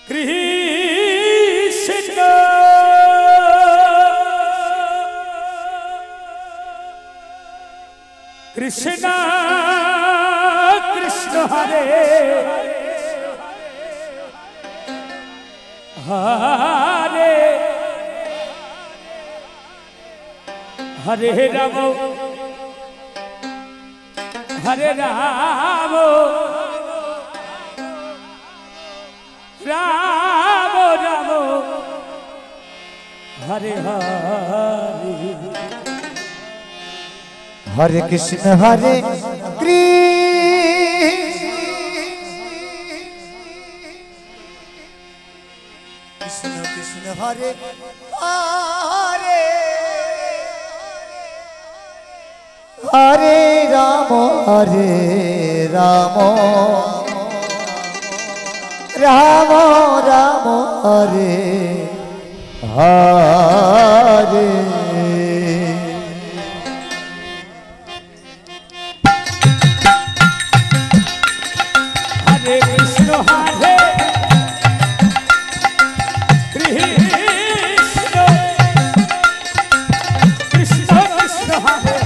कृष्ण कृष्ण कृष्ण हरे हरे हरे राम हरे राम राम राम हरे हरे हरे कृष्ण कृष्ण कृष्ण हरे हरे हरे राम राम राम हरे हरे हरे कृष्ण हरे कृष्ण कृष्ण कृष्ण हरे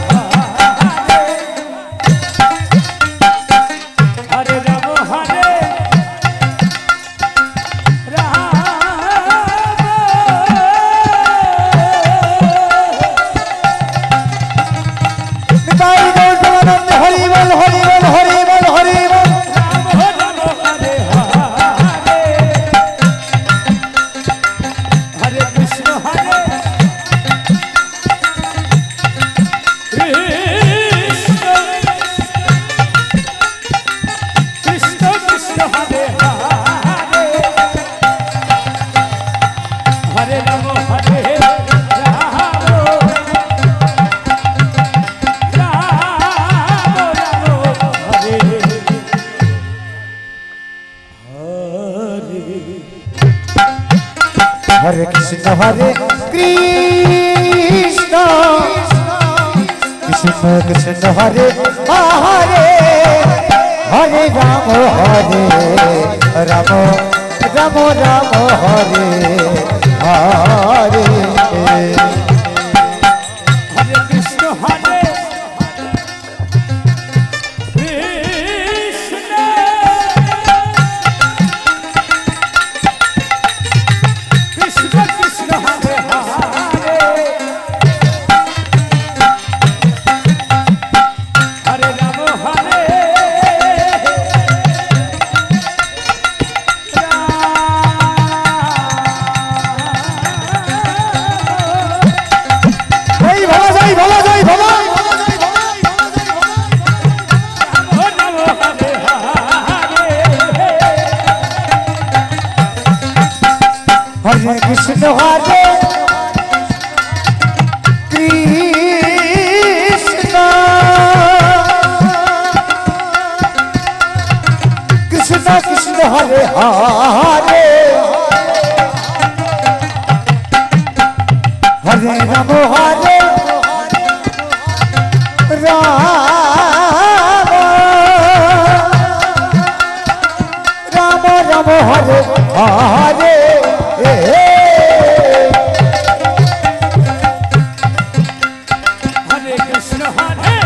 हरे राम हरे हरि बोल हरि बोल हरि बोल हरि बोल हरे कृष्ण हरे कृष्ण कृष्ण कृष्ण हरे हरे राम हरे हरे कृष्ण हरे कृष्ण कृष्ण कृष्ण हरे हरे हरे राम राम राम राम हरे हरे हरे कृष्ण हरे कृष्ण कृष्ण हरे हरे राम हरे जय भोला जय भोला जय भोला हरे कृष्ण हरे कृष्ण कृष्ण कृष्ण हरे हरे हरे राम राम राम हरे हरे हरे कृष्ण हरे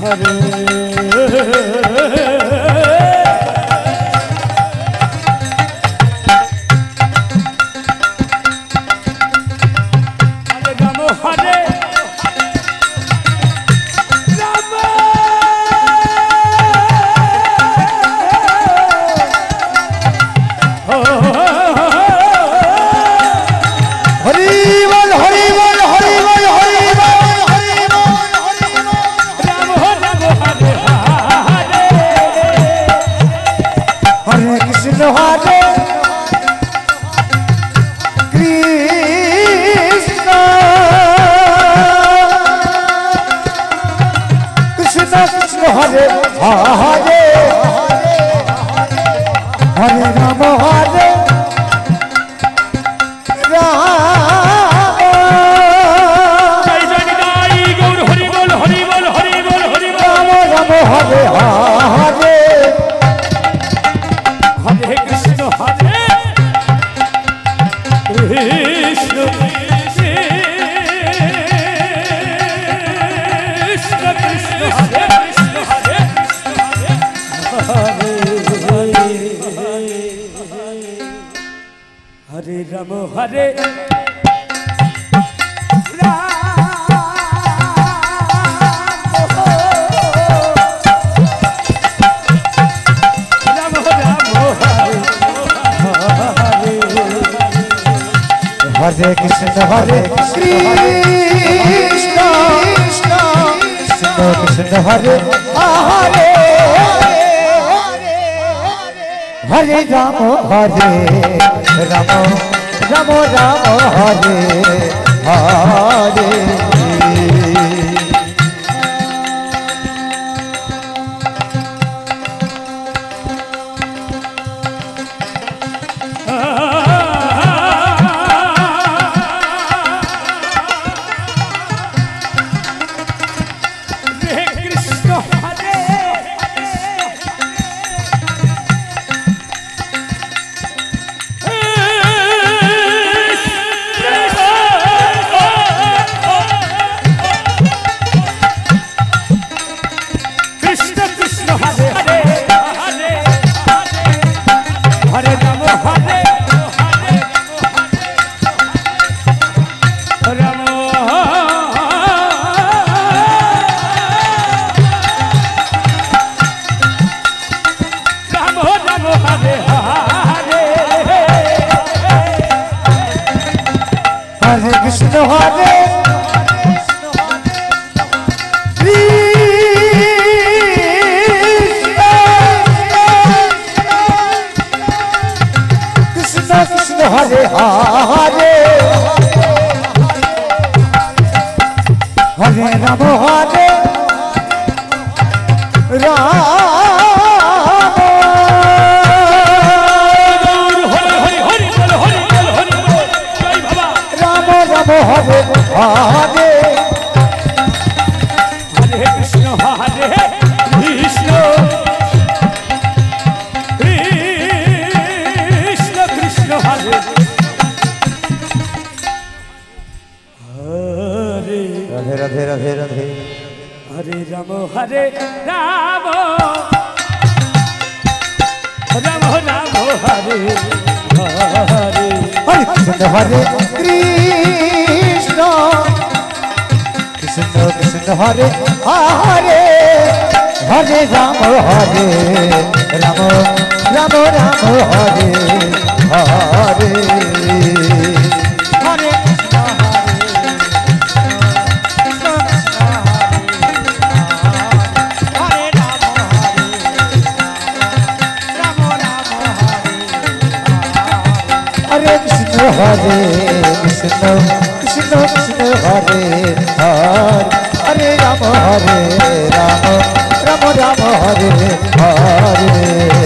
हरे हरे हरे हरे राम जय जगदाई गौर हरि बोल हरि बोल हरि बोल हरि बोल राम हरे हरे हरे कृष्ण कृष्ण कृष्ण हरे कृष्ण हरे हरे राम हरे हरे कृष्ण हरे कृष्ण कृष्ण कृष्ण हरे हरे हरे राम राम राम राम हरे हरे हरे कृष्ण हरे कृष्ण कृष्ण हरे हरे हरे राम हरे हरे हरे हरे कृष्ण हरे कृष्ण कृष्ण कृष्ण हरे हरे राधे राधे राधे राधे हरे राम हरे राम राम राम हरे हरे हरे कृष्ण हरे कृष्ण कृष्ण कृष्ण हरे हरे हरे राम राम राम राम हरे हरे हरे कृष्ण हरे कृष्ण कृष्ण कृष्ण हरे हरे राम राम राम हरे हरे